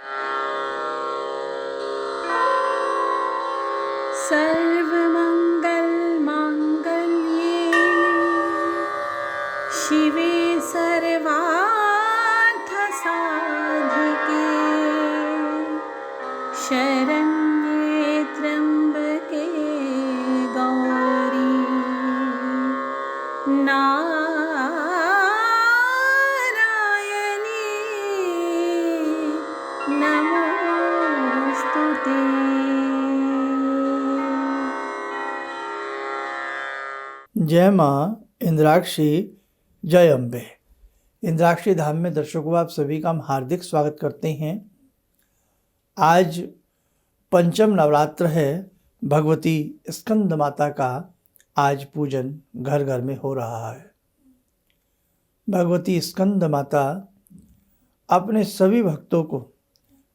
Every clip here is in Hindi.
सर्वमङ्गलमाङ्गल्ये शिवे सर्वार्थसाधिके शरण्ये त्र्यम्बके गौरी नारायणी नमोस्तुते। जय माँ इंद्राक्षी, जय अम्बे। इंद्राक्षी धाम में दर्शकों आप सभी का हम हार्दिक स्वागत करते हैं। आज पंचम नवरात्र है। भगवती स्कंद माता का आज पूजन घर घर में हो रहा है। भगवती स्कंद माता अपने सभी भक्तों को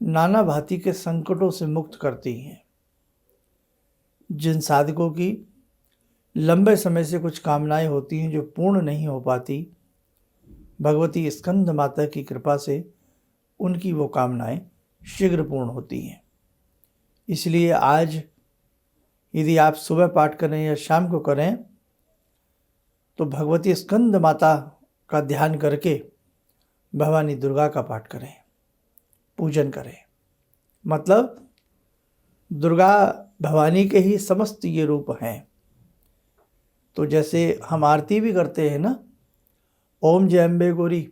नाना भांति के संकटों से मुक्त करती हैं। जिन साधकों की लंबे समय से कुछ कामनाएं होती हैं जो पूर्ण नहीं हो पाती, भगवती स्कंद माता की कृपा से उनकी वो कामनाएं शीघ्र पूर्ण होती हैं। इसलिए आज यदि आप सुबह पाठ करें या शाम को करें तो भगवती स्कंद माता का ध्यान करके भवानी दुर्गा का पाठ करें, पूजन करें। मतलब दुर्गा भवानी के ही समस्त ये रूप हैं। तो जैसे हम आरती भी करते हैं ना, ओम जय अम्बे गौरी,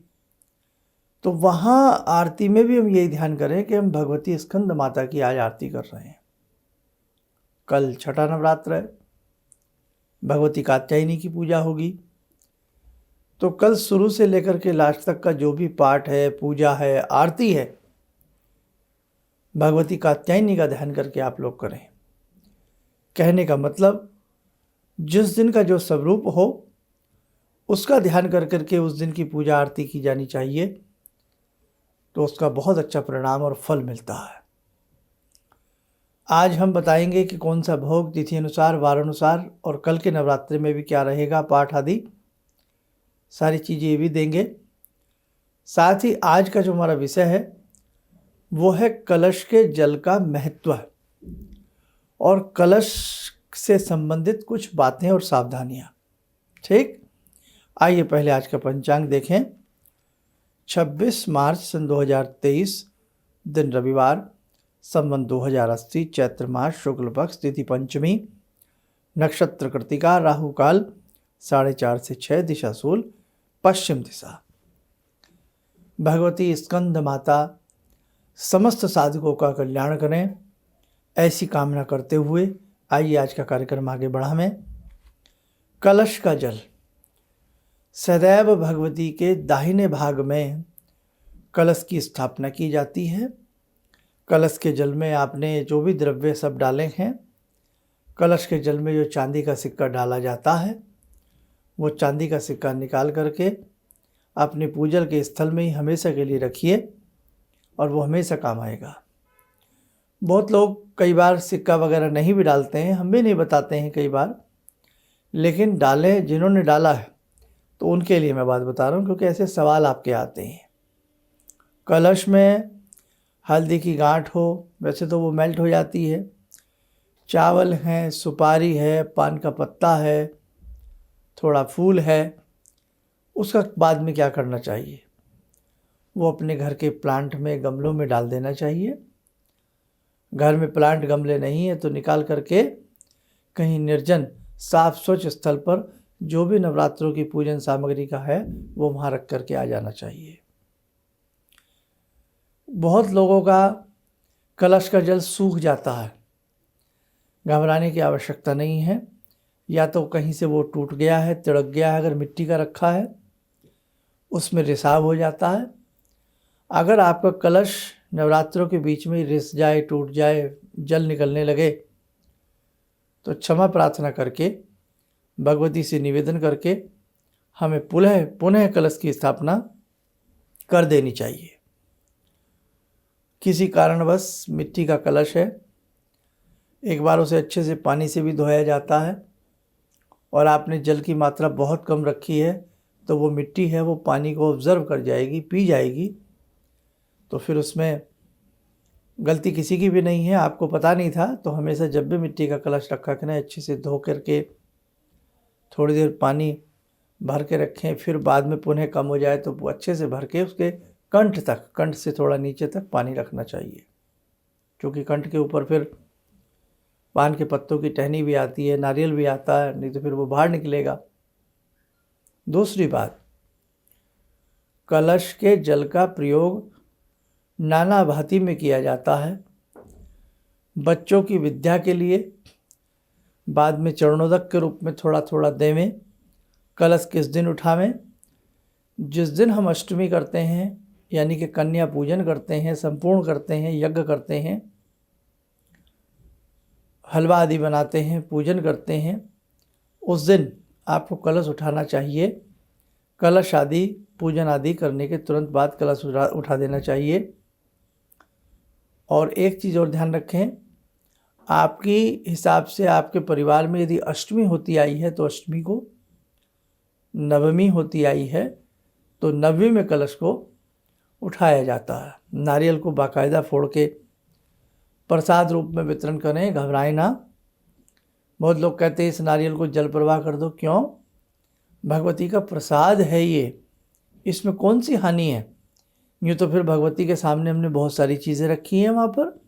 तो वहाँ आरती में भी हम यही ध्यान करें कि हम भगवती स्कंद माता की आज आरती कर रहे हैं। कल छठा नवरात्र है, भगवती कात्यायनी की पूजा होगी। तो कल शुरू से लेकर के लास्ट तक का जो भी पाठ है, पूजा है, आरती है, भगवती कात्यायनी का ध्यान करके आप लोग करें। कहने का मतलब जिस दिन का जो स्वरूप हो उसका ध्यान कर करके उस दिन की पूजा आरती की जानी चाहिए, तो उसका बहुत अच्छा परिणाम और फल मिलता है। आज हम बताएंगे कि कौन सा भोग तिथि अनुसार, वार अनुसार और कल के नवरात्रि में भी क्या रहेगा, पाठ आदि सारी चीज़ें ये भी देंगे। साथ ही आज का जो हमारा विषय है वो है कलश के जल का महत्व और कलश से संबंधित कुछ बातें और सावधानियां। ठीक, आइए पहले आज का पंचांग देखें। 26 मार्च सन 2023, दिन रविवार, संवत 2080, चैत्र मास, शुक्ल पक्ष, तिथि पंचमी, नक्षत्र कृतिका, राहु काल 4:30 से 6, दिशा शूल पश्चिम दिशा। भगवती स्कंद माता समस्त साधकों का कल्याण करें, ऐसी कामना करते हुए आइए आज का कार्यक्रम आगे बढ़ावें। कलश का जल सदैव भगवती के दाहिने भाग में कलश की स्थापना की जाती है। कलश के जल में आपने जो भी द्रव्य सब डाले हैं, कलश के जल में जो चांदी का सिक्का डाला जाता है, वो चांदी का सिक्का निकाल करके अपने पूजन के स्थल में ही हमेशा के लिए रखिए और वो हमेशा काम आएगा। बहुत लोग कई बार सिक्का वगैरह नहीं भी डालते हैं, हम भी नहीं बताते हैं कई बार, लेकिन डालें जिन्होंने डाला है तो उनके लिए मैं बात बता रहा हूँ, क्योंकि ऐसे सवाल आपके आते हैं। कलश में हल्दी की गांठ हो, वैसे तो वो मेल्ट हो जाती है, चावल है, सुपारी है, पान का पत्ता है, थोड़ा फूल है, उसका बाद में क्या करना चाहिए, वो अपने घर के प्लांट में, गमलों में डाल देना चाहिए। घर में प्लांट गमले नहीं है तो निकाल करके कहीं निर्जन साफ स्वच्छ स्थल पर जो भी नवरात्रों की पूजन सामग्री का है वो वहाँ रख करके आ जाना चाहिए। बहुत लोगों का कलश का जल सूख जाता है, घबराने की आवश्यकता नहीं है। या तो कहीं से वो टूट गया है, तिड़क गया है, अगर मिट्टी का रखा है उसमें रिसाव हो जाता है। अगर आपका कलश नवरात्रों के बीच में रिस जाए, टूट जाए, जल निकलने लगे, तो क्षमा प्रार्थना करके भगवती से निवेदन करके हमें पुनः कलश की स्थापना कर देनी चाहिए। किसी कारणवश मिट्टी का कलश है, एक बार उसे अच्छे से पानी से भी धोया जाता है और आपने जल की मात्रा बहुत कम रखी है तो वो मिट्टी है वो पानी को ऑब्जर्व कर जाएगी, पी जाएगी, तो फिर उसमें गलती किसी की भी नहीं है, आपको पता नहीं था तो हमेशा जब भी मिट्टी का कलश रखा करें अच्छे से धो करके थोड़ी देर पानी भर के रखें, फिर बाद में पुनः कम हो जाए तो वो अच्छे से भर के उसके कंठ से थोड़ा नीचे तक पानी रखना चाहिए, क्योंकि कंठ के ऊपर फिर पान के पत्तों की टहनी भी आती है, नारियल भी आता है, नहीं तो फिर वो बाहर निकलेगा। दूसरी बात, कलश के जल का प्रयोग नाना भांति में किया जाता है। बच्चों की विद्या के लिए बाद में चरणोदक के रूप में थोड़ा थोड़ा देवें। कलश किस दिन उठावें? जिस दिन हम अष्टमी करते हैं, यानी कि कन्या पूजन करते हैं, संपूर्ण करते हैं, यज्ञ करते हैं, हलवा आदि बनाते हैं, पूजन करते हैं, उस दिन आपको कलश उठाना चाहिए। कलश आदि पूजन आदि करने के तुरंत बाद कलश उठा देना चाहिए। और एक चीज़ और ध्यान रखें, आपकी हिसाब से आपके परिवार में यदि अष्टमी होती आई है तो अष्टमी को, नवमी होती आई है तो नवमी में कलश को उठाया जाता है। नारियल को बाकायदा फोड़ के प्रसाद रूप में वितरण करें, घबराएं ना। बहुत लोग कहते हैं इस नारियल को जल प्रवाह कर दो, क्यों? भगवती का प्रसाद है ये, इसमें कौन सी हानि है? यूँ तो फिर भगवती के सामने हमने बहुत सारी चीज़ें रखी हैं, वहाँ पर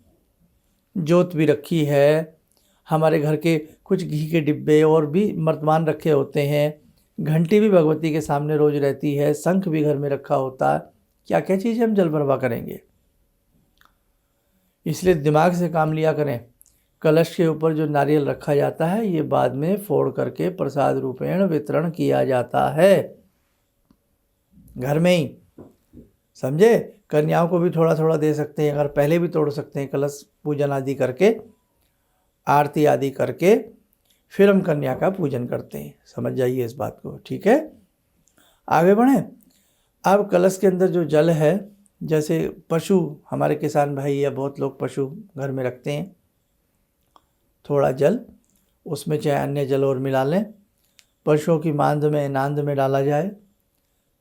जोत भी रखी है, हमारे घर के कुछ घी के डिब्बे और भी मर्तमान रखे होते हैं, घंटी भी भगवती के सामने रोज रहती है, शंख भी घर में रखा होता है, क्या क्या चीज़ें हम जल प्रवाह करेंगे? इसलिए दिमाग से काम लिया करें। कलश के ऊपर जो नारियल रखा जाता है ये बाद में फोड़ करके प्रसाद रूपेण वितरण किया जाता है, घर में ही, समझे? कन्याओं को भी थोड़ा थोड़ा दे सकते हैं, अगर पहले भी तोड़ सकते हैं। कलश पूजन आदि करके, आरती आदि करके फिर हम कन्या का पूजन करते हैं, समझ जाइए इस बात को, ठीक है? आगे बढ़ें। अब कलश के अंदर जो जल है, जैसे पशु, हमारे किसान भाई या बहुत लोग पशु घर में रखते हैं, थोड़ा जल उसमें चाहे अन्य जल और मिला लें, पशुओं की मांद में नांद में डाला जाए,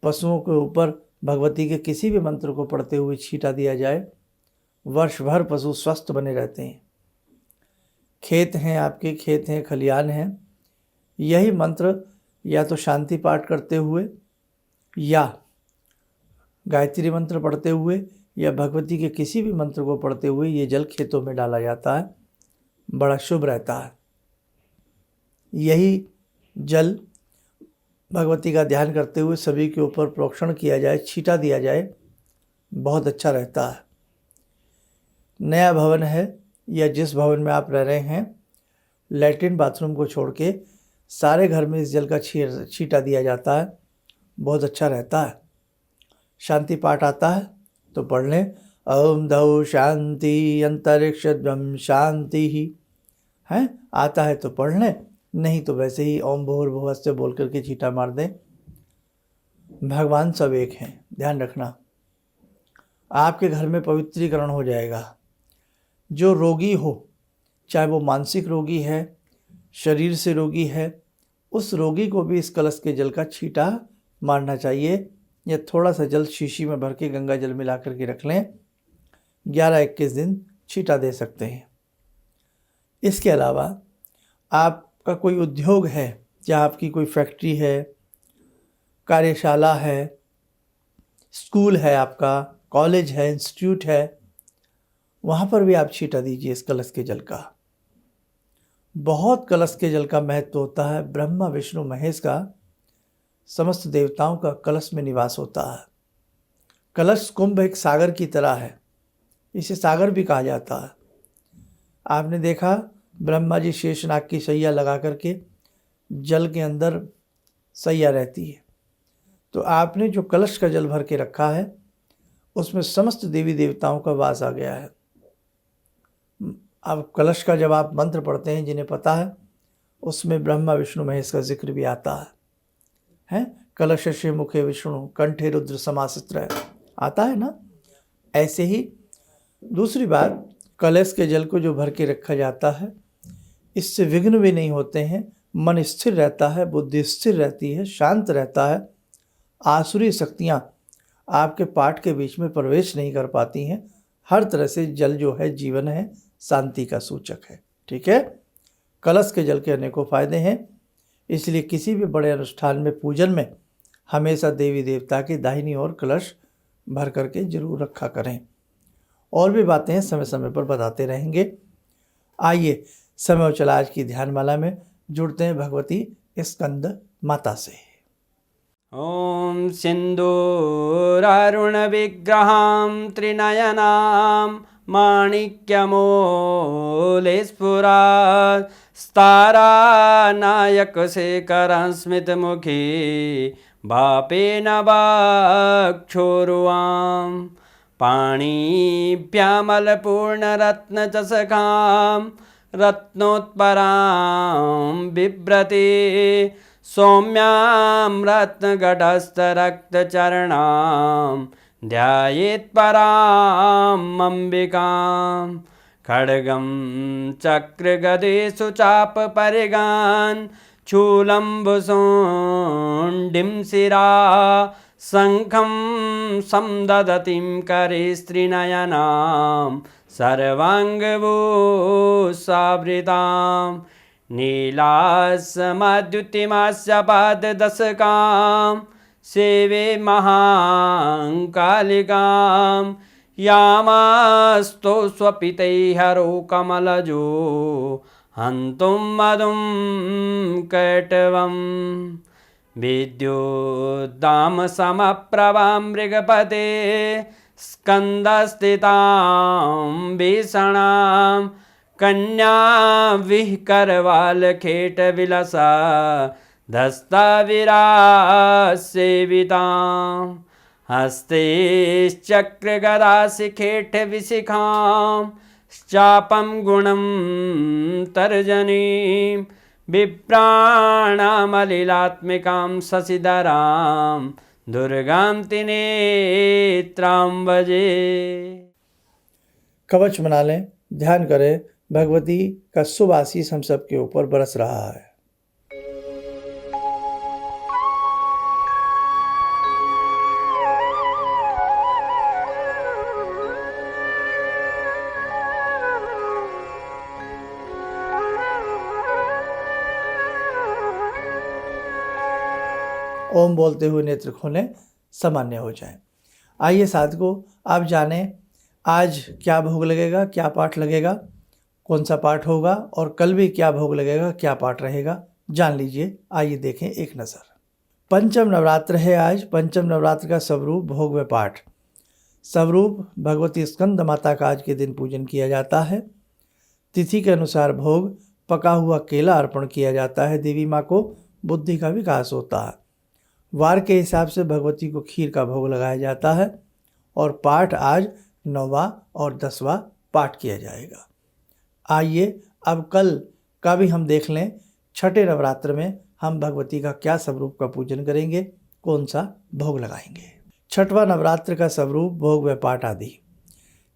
पशुओं के ऊपर भगवती के किसी भी मंत्र को पढ़ते हुए छींटा दिया जाए, वर्ष भर पशु स्वस्थ बने रहते हैं। खेत हैं आपके, खेत हैं, खलियान हैं, यही मंत्र या तो शांति पाठ करते हुए या गायत्री मंत्र पढ़ते हुए या भगवती के किसी भी मंत्र को पढ़ते हुए ये जल खेतों में डाला जाता है, बड़ा शुभ रहता है। यही जल भगवती का ध्यान करते हुए सभी के ऊपर प्रोक्षण किया जाए, छींटा दिया जाए, बहुत अच्छा रहता है। नया भवन है या जिस भवन में आप रह रहे हैं, लैट्रिन बाथरूम को छोड़ के सारे घर में इस जल का छींटा दिया जाता है, बहुत अच्छा रहता है। शांति पाठ आता है तो पढ़ लें, ओम धौ शांति अंतरिक्षद्वम शांति ही है, आता है तो पढ़ लें, नहीं तो वैसे ही ओम भूर्भुवः से बोल करके छींटा मार दें। भगवान सब एक हैं, ध्यान रखना। आपके घर में पवित्रीकरण हो जाएगा। जो रोगी हो, चाहे वो मानसिक रोगी है, शरीर से रोगी है, उस रोगी को भी इस कलश के जल का छींटा मारना चाहिए, या थोड़ा सा जल शीशी में भर के गंगा जल मिला करके रख लें, 11-21 दिन छींटा दे सकते हैं। इसके अलावा आपका कोई उद्योग है, चाहे आपकी कोई फैक्ट्री है, कार्यशाला है, स्कूल है आपका, कॉलेज है, इंस्टीट्यूट है, वहाँ पर भी आप छींटा दीजिए इस कलश के जल का। बहुत कलश के जल का महत्व होता है। ब्रह्मा विष्णु महेश का, समस्त देवताओं का कलश में निवास होता है। कलश कुंभ एक सागर की तरह है, इसे सागर भी कहा जाता है। आपने देखा ब्रह्मा जी शेषनाग की सैया लगा करके जल के अंदर सैया रहती है, तो आपने जो कलश का जल भर के रखा है उसमें समस्त देवी देवताओं का वास आ गया है। अब कलश का जब आप मंत्र पढ़ते हैं, जिन्हें पता है, उसमें ब्रह्मा विष्णु महेश का जिक्र भी आता है। कलशस्य मुखे विष्णु कंठे रुद्र समासित्र आता है ना। ऐसे ही दूसरी बात, कलश के जल को जो भर के रखा जाता है, इससे विघ्न भी नहीं होते हैं, मन स्थिर रहता है, बुद्धि स्थिर रहती है, शांत रहता है, आसुरी शक्तियाँ आपके पाठ के बीच में प्रवेश नहीं कर पाती हैं, हर तरह से जल जो है जीवन है, शांति का सूचक है। ठीक है, कलश के जल के अनेकों फायदे हैं, इसलिए किसी भी बड़े अनुष्ठान में, पूजन में हमेशा देवी देवता की दाहिनी ओर कलश भर करके जरूर रखा करें। और भी बातें समय समय पर बताते रहेंगे। आइए समय चला आज की ध्यानमाला में जुड़ते हैं भगवती स्कंद माता से। ॐ सिन्दूरारुणविग्रहां त्रिनयनां माणिक्यमूलस्फुरात् स्तारानायकशेखरं स्मितमुखी भापेन वाक्षोरुवां पाणिभ्यामलपूर्णरत्नचषकां रत्नोत्परां बिभ्रति सौम्यां रत्नघटस्थरक्तचरणां ध्यायेत्पराम् अम्बिकां खड्गं चक्रगदेषु चापपरिगान् शूलम्बुशुण्डिं शिरा शङ्खं संदधतीं करे स्त्रीनयनां सर्वाङ्गभूषावृतां नीलासमद्युतिमास्य पाददशकां सेवे महाकालिकां यामास्तो स्वपितैहरो कमलजो हन्तुं मधुं कैटवम् विद्युद्दामसमप्रभां मृगपते स्कन्दस्थितां भीषणां कन्या विहकरवालखेटविलसा धस्ताविरासेवितां हस्तेश्चक्रगदाशिखेटविशिखां चापं गुणं तर्जनीं विप्राणामलिलात्मिकां शशिधरां दुर्गां त्रिनेत्रां भजे। कवच बना लें, ध्यान करें, भगवती का शुभ आशीष हम सब के ऊपर बरस रहा है। ओम बोलते हुए नेत्र खोलें, सामान्य हो जाएं। आइए साधकों, आप जानें आज क्या भोग लगेगा, क्या पाठ लगेगा, कौन सा पाठ होगा, और कल भी क्या भोग लगेगा, क्या पाठ रहेगा, जान लीजिए। आइए देखें एक नज़र। पंचम नवरात्र है आज। पंचम नवरात्र का स्वरूप भोग व पाठ। स्वरूप भगवती स्कंद माता का आज के दिन पूजन किया जाता है। तिथि के अनुसार भोग पका हुआ केला अर्पण किया जाता है। देवी माँ को बुद्धि का विकास होता है। वार के हिसाब से भगवती को खीर का भोग लगाया जाता है। और पाठ आज 9वां और 10वां पाठ किया जाएगा। आइए अब कल का भी हम देख लें। छठे नवरात्र में हम भगवती का क्या स्वरूप का पूजन करेंगे, कौन सा भोग लगाएंगे। छठवां नवरात्र का स्वरूप भोग व पाठ आदि।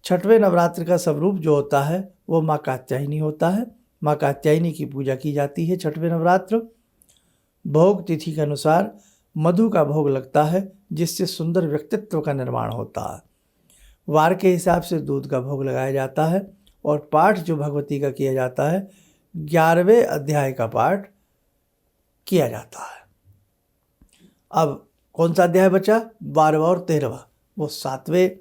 छठवें नवरात्र का स्वरूप जो होता है वो माँ कात्यायनी होता है। माँ कात्यायनी की पूजा की जाती है छठवें नवरात्र। भोग तिथि के अनुसार मधु का भोग लगता है, जिससे सुंदर व्यक्तित्व का निर्माण होता है। वार के हिसाब से दूध का भोग लगाया जाता है। और पाठ जो भगवती का किया जाता है 11वें अध्याय का पाठ किया जाता है। अब कौन सा अध्याय बचा, 12वां और 13वां, वो 7वें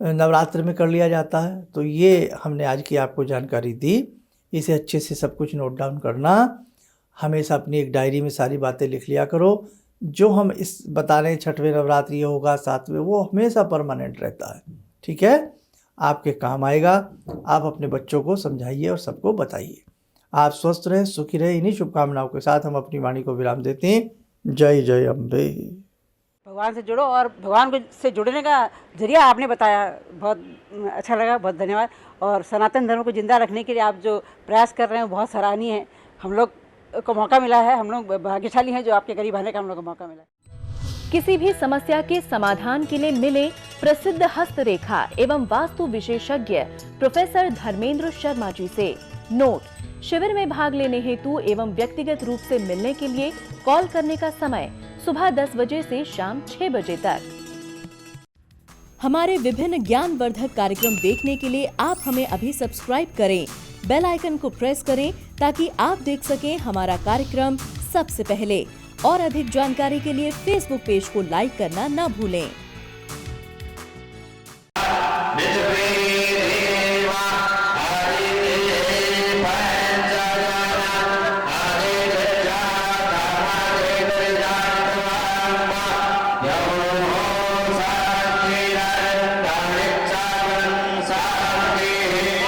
नवरात्र में कर लिया जाता है। तो ये हमने आज की आपको जानकारी दी। इसे अच्छे से सब कुछ नोट डाउन करना। हमेशा अपनी एक डायरी में सारी बातें लिख लिया करो। जो हम इस बता रहे हैं छठवें नवरात्र ये होगा, 7वें, वो हमेशा परमानेंट रहता है। ठीक है, आपके काम आएगा। आप अपने बच्चों को समझाइए और सबको बताइए। आप स्वस्थ रहें, सुखी रहें। इन्हीं शुभकामनाओं के साथ हम अपनी वाणी को विराम देते हैं। जय जय अम्बे। भगवान से जुड़ो, और भगवान को से जुड़ने का जरिया आपने बताया, बहुत अच्छा लगा, बहुत धन्यवाद। और सनातन धर्म को जिंदा रखने के लिए आप जो प्रयास कर रहे हैं वो बहुत सराहनीय है। हम लोग को मौका मिला है, हम लोग भाग्यशाली हैं जो आपके करीब आने का हम लोग को मौका मिला। किसी भी समस्या के समाधान के लिए मिले प्रसिद्ध हस्तरेखा एवं वास्तु विशेषज्ञ प्रोफेसर धर्मेंद्र शर्मा जी से। नोट: शिविर में भाग लेने हेतु एवं व्यक्तिगत रूप से मिलने के लिए कॉल करने का समय सुबह 10 बजे से शाम 6 बजे तक। हमारे विभिन्न ज्ञानवर्धक कार्यक्रम देखने के लिए आप हमें अभी सब्सक्राइब करें, बेल आइकन को प्रेस करें ताकि आप देख सकें हमारा कार्यक्रम सबसे पहले। और अधिक जानकारी के लिए फेसबुक पेज को लाइक करना न भूलें।